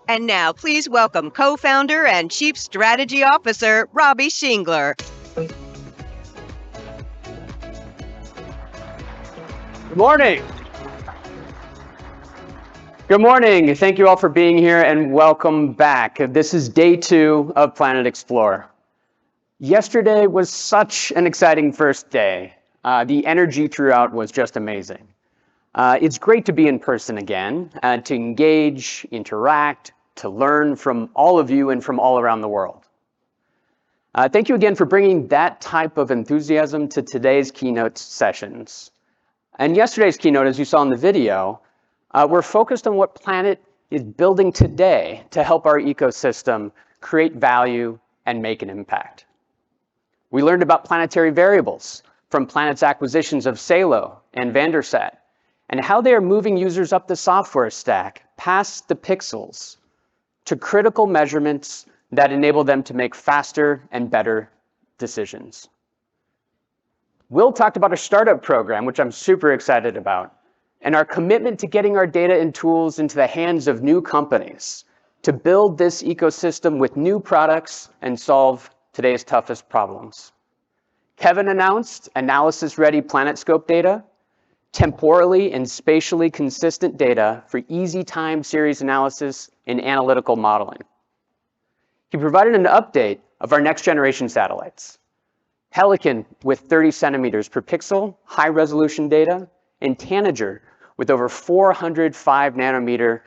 And now, please welcome co-founder and Chief Strategy Officer, Robbie Schingler. Good morning. Good morning. Thank you all for being here and welcome back. This is day 2 of Planet Explorer. Yesterday was such an exciting first day. The energy throughout was just amazing. It's great to be in person again, to engage, interact, to learn from all of you and from all around the world. Thank you again for bringing that type of enthusiasm to today's keynote sessions. And yesterday's keynote, as you saw in the video, we're focused on what Planet is building today to help our ecosystem create value and make an impact. We learned about planetary variables from Planet's acquisitions of Salo and Vandersat, and how they are moving users up the software stack past the pixels to critical measurements that enable them to make faster and better decisions. Will talked about a startup program, which I'm super excited about, and our commitment to getting our data and tools into the hands of new companies to build this ecosystem with new products and solve today's toughest problems. Kevin announced analysis-ready PlanetScope data, temporally and spatially consistent data for easy time series analysis and analytical modeling. He provided an update of our next generation satellites. Pelican with 30 centimeters per pixel, high resolution data, and Tanager with over 405 nanometer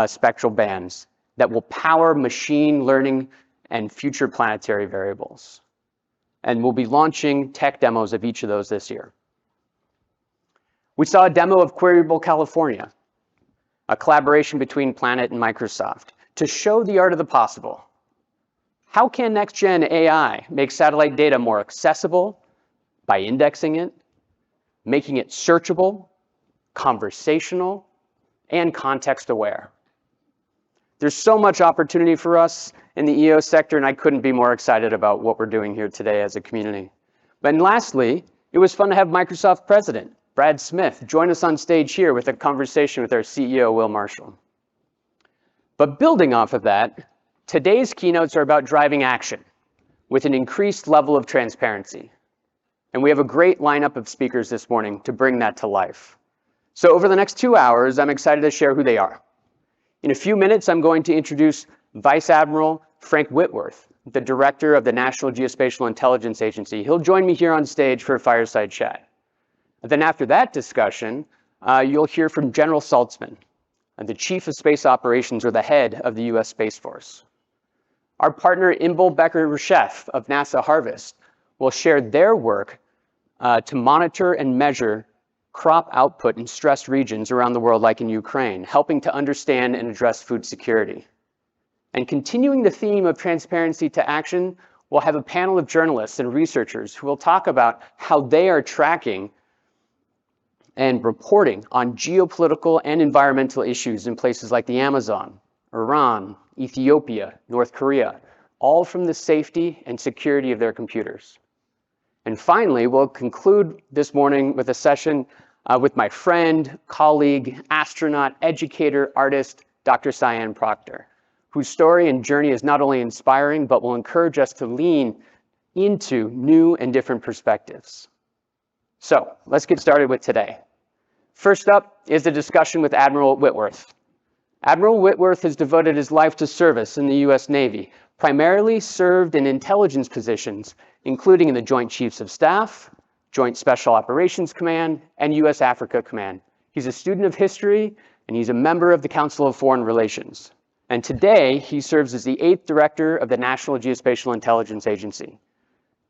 spectral bands that will power machine learning and future planetary variables. And we'll be launching tech demos of each of those this year. We saw a demo of Queryable California, a collaboration between Planet and Microsoft to show the art of the possible. How can next-gen AI make satellite data more accessible by indexing it, making it searchable, conversational, and context-aware? There's so much opportunity for us in the EO sector, and I couldn't be more excited about what we're doing here today as a community. And lastly, it was fun to have Microsoft President Brad Smith join us on stage here with a conversation with our CEO, Will Marshall. But building off of that, today's keynotes are about driving action with an increased level of transparency. And we have a great lineup of speakers this morning to bring that to life. So over the next 2 hours, I'm excited to share who they are. In a few minutes, I'm going to introduce Vice Admiral Frank Whitworth, the Director of the National Geospatial-Intelligence Agency. He'll join me here on stage for a fireside chat. And then after that discussion, you'll hear from General Saltzman, the Chief of Space Operations, or the head of the US Space Force. Our partner, Imbil Becker-Reshef of NASA Harvest, will share their work to monitor and measure crop output in stressed regions around the world, like in Ukraine, helping to understand and address food security. And continuing the theme of transparency to action, we'll have a panel of journalists and researchers who will talk about how they are tracking and reporting on geopolitical and environmental issues in places like the Amazon, Iran, Ethiopia, North Korea, all from the safety and security of their computers. And finally, we'll conclude this morning with a session with my friend, colleague, astronaut, educator, artist, Dr. Cyan Proctor, whose story and journey is not only inspiring, but will encourage us to lean into new and different perspectives. So let's get started with today. First up is a discussion with Admiral Whitworth. Admiral Whitworth has devoted his life to service in the US Navy, primarily served in intelligence positions, including in the Joint Chiefs of Staff, Joint Special Operations Command, and US Africa Command. He's a student of history, and he's a member of the Council of Foreign Relations. And today, he serves as the 8th Director of the National Geospatial-Intelligence Agency.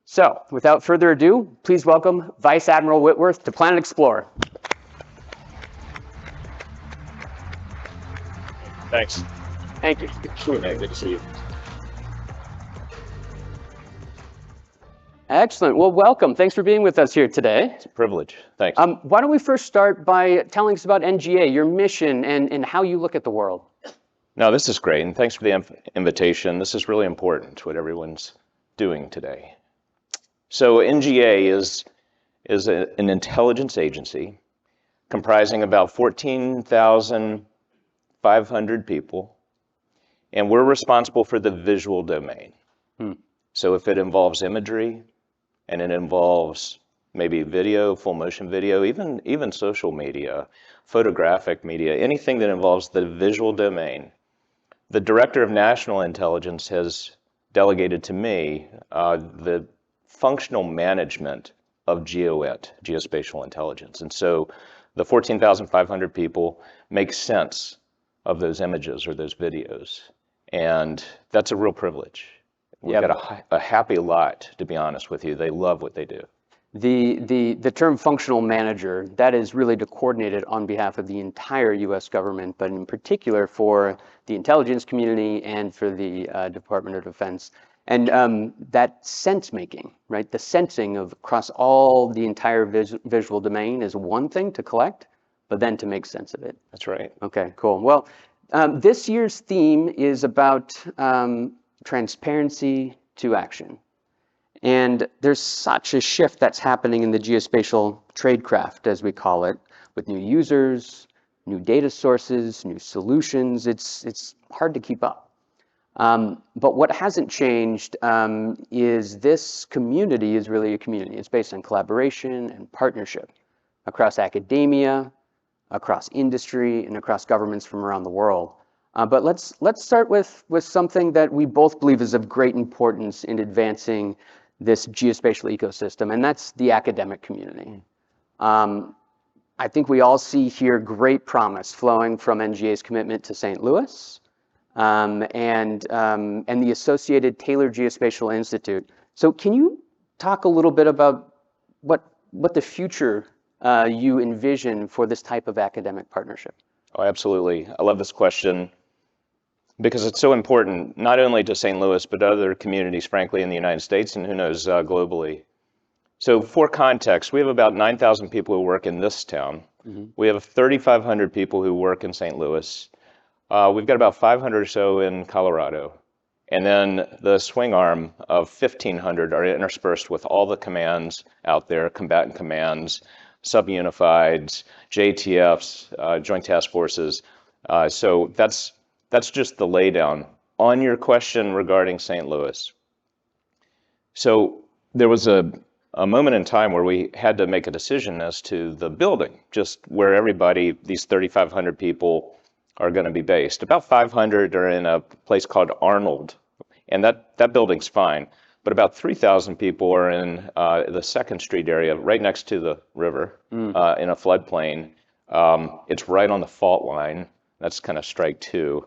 So, without further ado, please welcome Vice Admiral Whitworth to Planet Explorer. Thanks. Thank you. Sure, good to see you. Excellent. Well, welcome. Thanks for being with us here today. It's a privilege. Thanks. Why don't we first start by telling us about NGA, your mission, and how you look at the world? No, this is great, and thanks for the invitation. This is really important, what everyone's doing today. So NGA is an intelligence agency comprising about 14,500 people And we're responsible for the visual domain. Hmm. So if it involves imagery, and it involves maybe video, full motion video, even social media, photographic media, anything that involves the visual domain, the Director of National Intelligence has delegated to me the functional management of GeoInt, geospatial intelligence. And so the 14,500 people make sense of those images or those videos. And that's a real privilege. We've got a happy lot, to be honest with you. They love what they do. The term functional manager, that is really to coordinate it on behalf of the entire U.S. government, but in particular for the intelligence community and for the Department of Defense. And that sense making, right? The sensing of across all the entire visual domain is one thing to collect, but then to make sense of it. That's right. Okay, cool. Well, this year's theme is about transparency to action. And there's such a shift that's happening in the geospatial tradecraft, as we call it, with new users, new data sources, new solutions. It's hard to keep up. But what hasn't changed is this community is really a community. It's based on collaboration and partnership across academia, across industry, and across governments from around the world. But let's start with something that we both believe is of great importance in advancing this geospatial ecosystem, and that's the academic community. I think we all see here great promise flowing from NGA's commitment to St. Louis and the associated Taylor Geospatial Institute. So can you talk a little bit about what the future you envision for this type of academic partnership? Oh, absolutely. I love this question because it's so important, not only to St. Louis, but other communities, frankly, in the United States, and who knows, globally. So for context, we have about 9,000 people who work in this town. Mm-hmm. We have 3,500 people who work in St. Louis. We've got about 500 or so in Colorado. And then the swing arm of 1,500 are interspersed with all the commands out there, combatant commands, sub-unifieds, JTFs, Joint Task Forces. So that's just the laydown. On your question regarding St. Louis. So there was a moment in time where we had to make a decision as to the building, just where everybody, these 3,500 people are going to be based. About 500 are in a place called Arnold, and that building's fine. But about 3,000 people are in the 2nd Street area, right next to the river, in a floodplain. It's right on the fault line. That's kind of strike 2.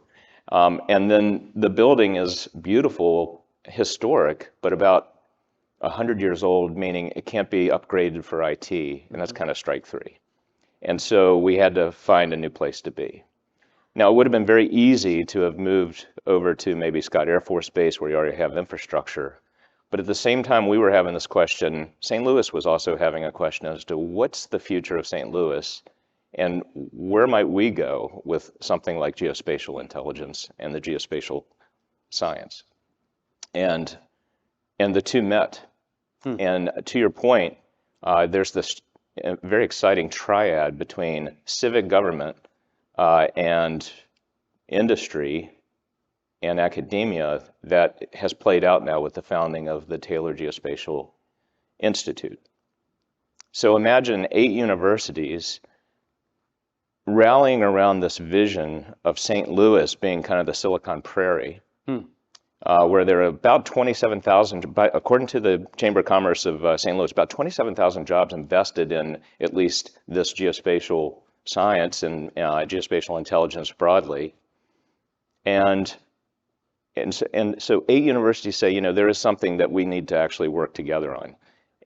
And then the building is beautiful, historic, but about 100 years old, meaning it can't be upgraded for IT, and that's kind of strike 3. And so we had to find a new place to be. Now, it would have been very easy to have moved over to maybe Scott Air Force Base, where you already have infrastructure. But at the same time we were having this question, St. Louis was also having a question as to what's the future of St. Louis, and where might we go with something like geospatial intelligence and the geospatial science? And the two met. And to your point, there's this very exciting triad between civic government and industry and academia that has played out now with the founding of the Taylor Geospatial Institute. So imagine 8 universities rallying around this vision of St. Louis being kind of the Silicon Prairie, where there are about 27,000, according to the Chamber of Commerce of St. Louis, about 27,000 jobs invested in at least this geospatial science and geospatial intelligence broadly. And so 8 universities say, there is something that we need to actually work together on.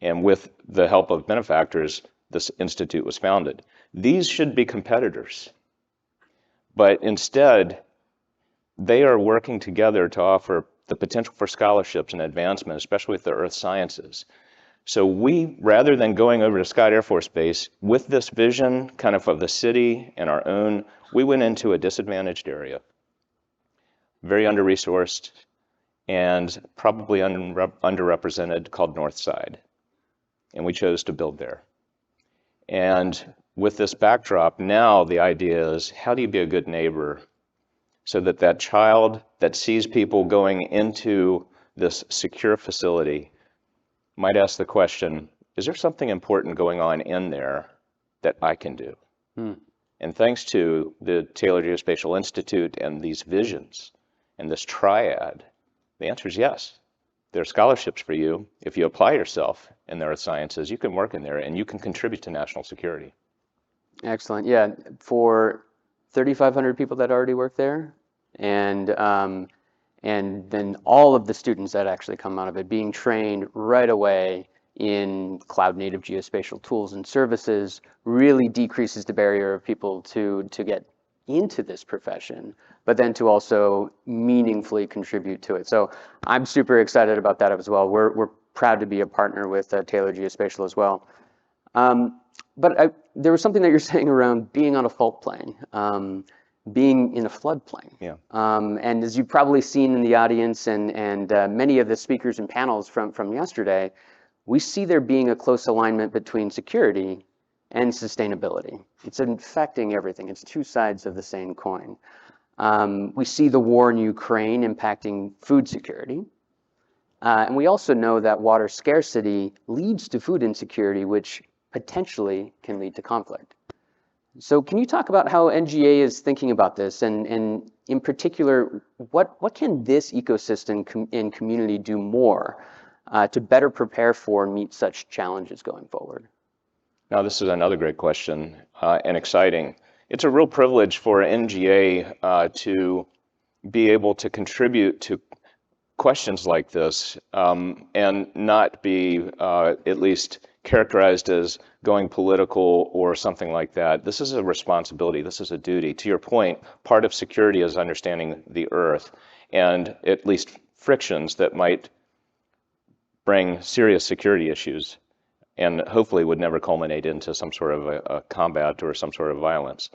And with the help of benefactors, this institute was founded. These should be competitors. But instead, they are working together to offer the potential for scholarships and advancement, especially with the earth sciences. So we, rather than going over to Scott Air Force Base, with this vision kind of the city and our own, we went into a disadvantaged area, very under-resourced and probably underrepresented, called North Side. And we chose to build there. And with this backdrop, now the idea is, how do you be a good neighbor so that that child that sees people going into this secure facility might ask the question, is there something important going on in there that I can do? And thanks to the Taylor Geospatial Institute and these visions and this triad, the answer is yes. There are scholarships for you. If you apply yourself in the earth sciences, you can work in there and you can contribute to national security. Excellent. Yeah, for 3,500 people that already work there, and then all of the students that actually come out of it being trained right away in cloud-native geospatial tools and services really decreases the barrier of people to get into this profession, but then to also meaningfully contribute to it. So I'm super excited about that as well. We're proud to be a partner with Taylor Geospatial as well. But there was something that you're saying around being on a fault plane, being in a floodplain. Yeah. And as you've probably seen in the audience and many of the speakers and panels from yesterday, we see there being a close alignment between security and sustainability. It's infecting everything. It's two sides of the same coin. We see the war in Ukraine impacting food security. And we also know that water scarcity leads to food insecurity, which potentially can lead to conflict. So can you talk about how NGA is thinking about this, and in particular, what can this ecosystem and community do more to better prepare for and meet such challenges going forward? Now, this is another great question and exciting. It's a real privilege for NGA to be able to contribute to questions like this and not be at least characterized as going political or something like that. This is a responsibility. This is a duty. To your point, part of security is understanding the Earth and at least frictions that might bring serious security issues and hopefully would never culminate into some sort of a combat or some sort of violence.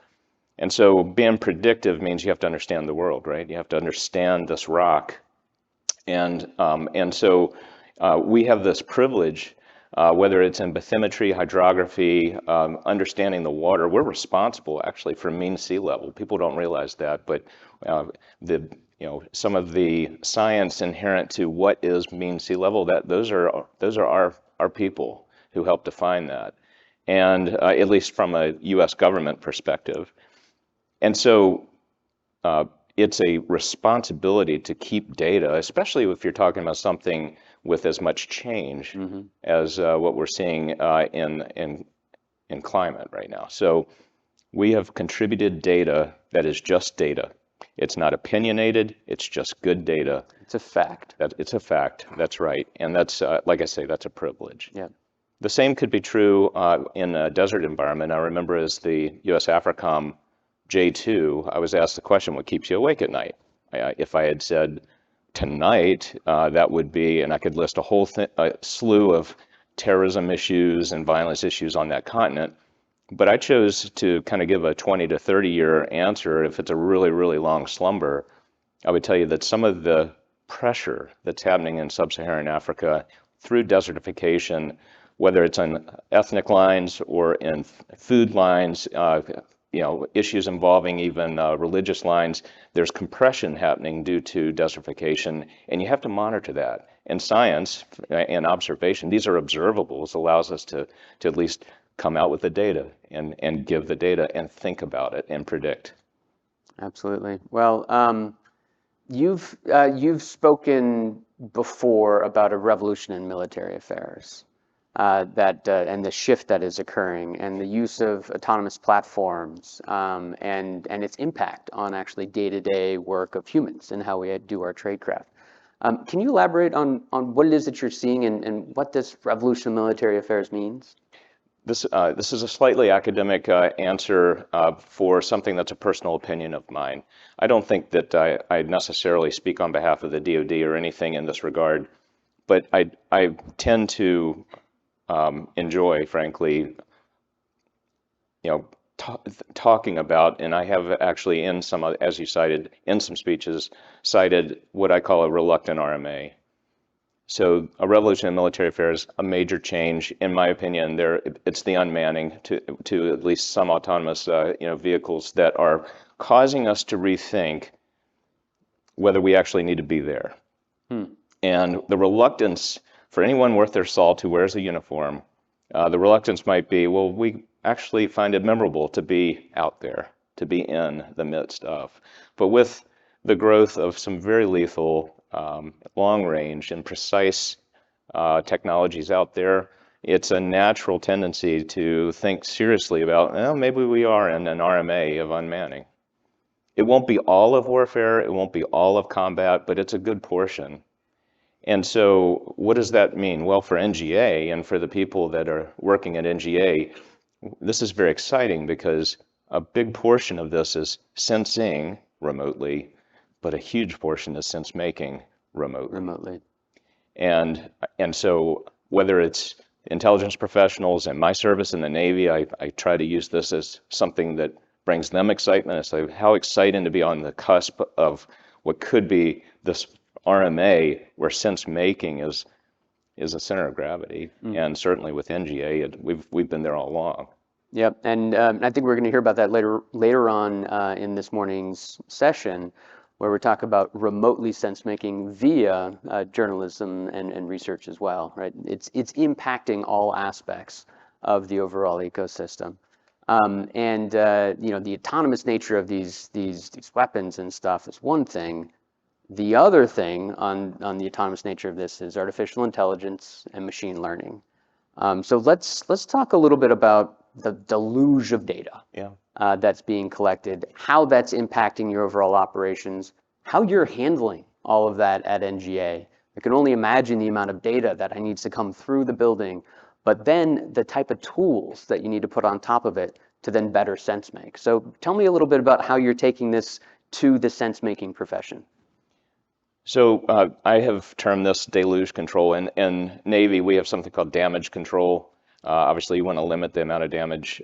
And so being predictive means you have to understand the world, right? You have to understand this rock. And so we have this privilege, whether it's in bathymetry, hydrography, understanding the water. We're responsible actually for mean sea level. People don't realize that, but some of the science inherent to what is mean sea level, those are our people who help define that, and at least from a U.S. government perspective. And so it's a responsibility to keep data, especially if you're talking about something with as much change as what we're seeing in climate right now. So we have contributed data that is just data. It's not opinionated, it's just good data. It's a fact. It's a fact, that's right. And that's, like I say, that's a privilege. Yeah. The same could be true in a desert environment. I remember as the US AFRICOM J2, I was asked the question, what keeps you awake at night? If I had said tonight, that would be, and I could list a whole slew of terrorism issues and violence issues on that continent, but I chose to kind of give a 20 to 30 year answer. If it's a really, really long slumber, I would tell you that some of the pressure that's happening in sub-Saharan Africa through desertification, whether it's on ethnic lines or in food lines, issues involving even religious lines, there's compression happening due to desertification, and you have to monitor that. And science and observation, these are observables, allows us to at least come out with the data and give the data and think about it and predict. Absolutely. Well, you've spoken before about a revolution in military affairs. And the shift that is occurring, and the use of autonomous platforms, and its impact on actually day-to-day work of humans and how we do our tradecraft. Can you elaborate on what it is that you're seeing and what this revolution in military affairs means? This is a slightly academic answer for something that's a personal opinion of mine. I don't think that I necessarily speak on behalf of the DoD or anything in this regard, but I tend to enjoy, frankly, talking about, and I have actually in some, as you cited, in some speeches, cited what I call a reluctant RMA. So a revolution in military affairs, a major change, in my opinion, it's the unmanning to at least some autonomous vehicles that are causing us to rethink whether we actually need to be there. And the reluctance for anyone worth their salt who wears a uniform, the reluctance might be, well, we actually find it memorable to be out there, to be in the midst of. But with the growth of some very lethal, long-range and precise technologies out there, it's a natural tendency to think seriously about, well, maybe we are in an RMA of unmanning. It won't be all of warfare, it won't be all of combat, but it's a good portion. And so what does that mean? Well, for NGA and for the people that are working at NGA, this is very exciting because a big portion of this is sensing remotely, but a huge portion is sense making remotely. And so whether it's intelligence professionals in my service in the Navy, I try to use this as something that brings them excitement. It's like how exciting to be on the cusp of what could be this RMA where sense making is a center of gravity. And certainly with NGA, we've been there all along. Yep, and I think we're going to hear about that later on in this morning's session, where we talk about remotely sense-making via journalism and research as well, right? It's impacting all aspects of the overall ecosystem. The autonomous nature of these weapons and stuff is one thing. The other thing on the autonomous nature of this is artificial intelligence and machine learning. So let's talk a little bit about the deluge of data that's being collected, how that's impacting your overall operations, how you're handling all of that at NGA. I can only imagine the amount of data that needs to come through the building, but then the type of tools that you need to put on top of it to then better sense make. So tell me a little bit about how you're taking this to the sense making profession. So I have termed this deluge control. In Navy, we have something called damage control. Obviously, you want to limit the amount of damage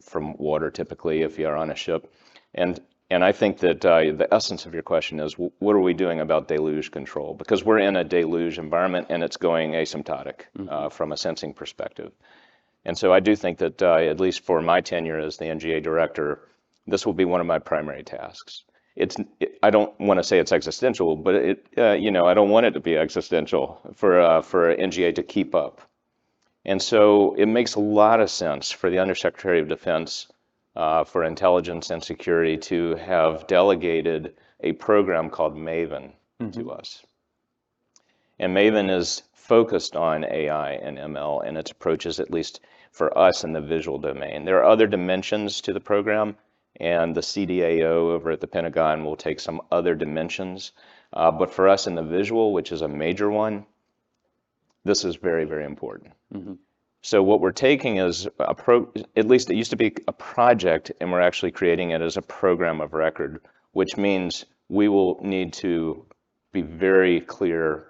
from water, typically, if you are on a ship. And I think that the essence of your question is, what are we doing about deluge control? Because we're in a deluge environment, and it's going asymptotic from a sensing perspective. And so I do think that, at least for my tenure as the NGA director, this will be one of my primary tasks. I don't want to say it's existential, but I don't want it to be existential for NGA to keep up. And so it makes a lot of sense for the Undersecretary of Defense for Intelligence and Security to have delegated a program called MAVEN to us. And MAVEN is focused on AI and ML and its approaches, at least for us in the visual domain. There are other dimensions to the program, and the CDAO over at the Pentagon will take some other dimensions. But for us in the visual, which is a major one, this is very, very important. So what we're taking is at least it used to be a project, and we're actually creating it as a program of record, which means we will need to be very clear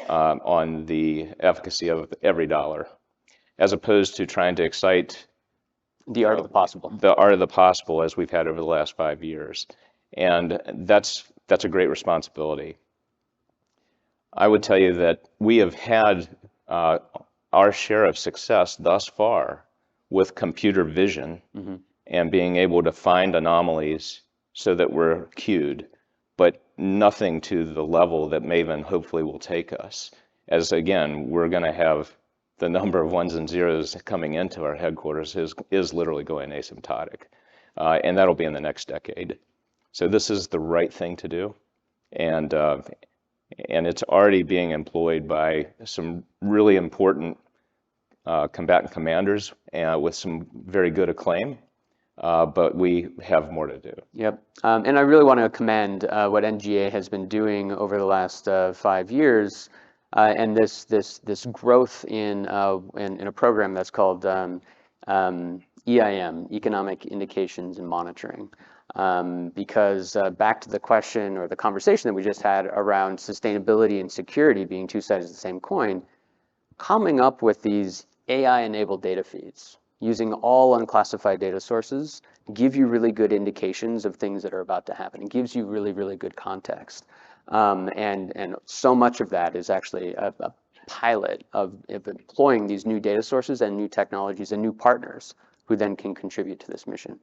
on the efficacy of every dollar, as opposed to trying to excite the art of the possible. The art of the possible, as we've had over the last 5 years. And that's a great responsibility. I would tell you that we have had our share of success thus far with computer vision and being able to find anomalies so that we're cued, but nothing to the level that MAVEN hopefully will take us. As again, we're going to have the number of ones and zeros coming into our headquarters is literally going asymptotic. And that'll be in the next decade. So this is the right thing to do. And it's already being employed by some really important combatant commanders with some very good acclaim. But we have more to do. Yep. And I really want to commend what NGA has been doing over the last 5 years. And this growth in a program that's called EIM, Economic Indications and Monitoring. Because back to the question or the conversation that we just had around sustainability and security being two sides of the same coin, coming up with these AI-enabled data feeds, using all unclassified data sources, give you really good indications of things that are about to happen. It gives you really, really good context. And so much of that is actually a pilot of employing these new data sources and new technologies and new partners who then can contribute to this mission.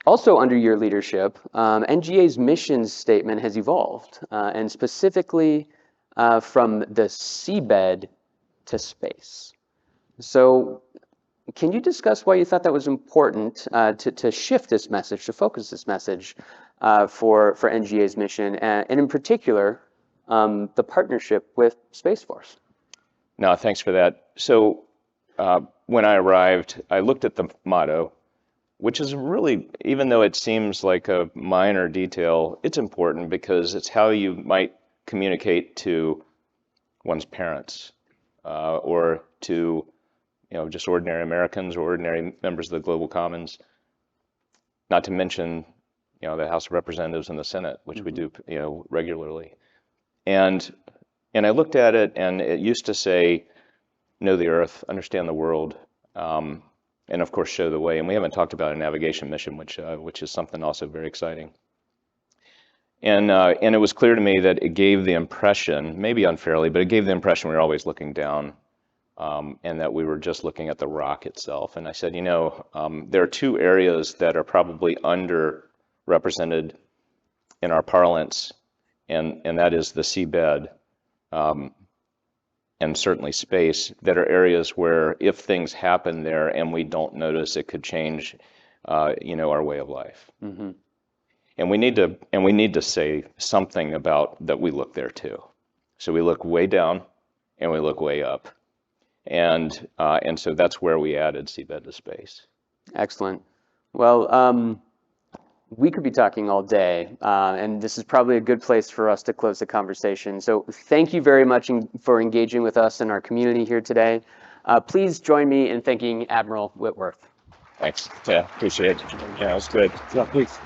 Also under your leadership, NGA's mission statement has evolved, and specifically from the seabed to space. So can you discuss why you thought that was important to shift this message, to focus this message for NGA's mission, and in particular, the partnership with Space Force? No, thanks for that. So when I arrived, I looked at the motto, which is really, even though it seems like a minor detail, it's important because it's how you might communicate to one's parents or to just ordinary Americans or ordinary members of the global commons, not to mention the House of Representatives and the Senate, which we do regularly. And I looked at it, and it used to say, know the Earth, understand the world, and of course show the way. And we haven't talked about a navigation mission, which is something also very exciting. And it was clear to me that it gave the impression, maybe unfairly, but it gave the impression we were always looking down, and that we were just looking at the rock itself. And I said, there are two areas that are probably underrepresented in our parlance, and that is the seabed and certainly space, that are areas where if things happen there and we don't notice, it could change, our way of life. Mm-hmm. And we need to say something about that we look there too. So we look way down and we look way up, and so that's where we added seabed to space. Excellent. Well, we could be talking all day, and this is probably a good place for us to close the conversation. So thank you very much for engaging with us and our community here today. Please join me in thanking Admiral Whitworth. Thanks. Yeah, appreciate it. Yeah, it was good. Yeah, please.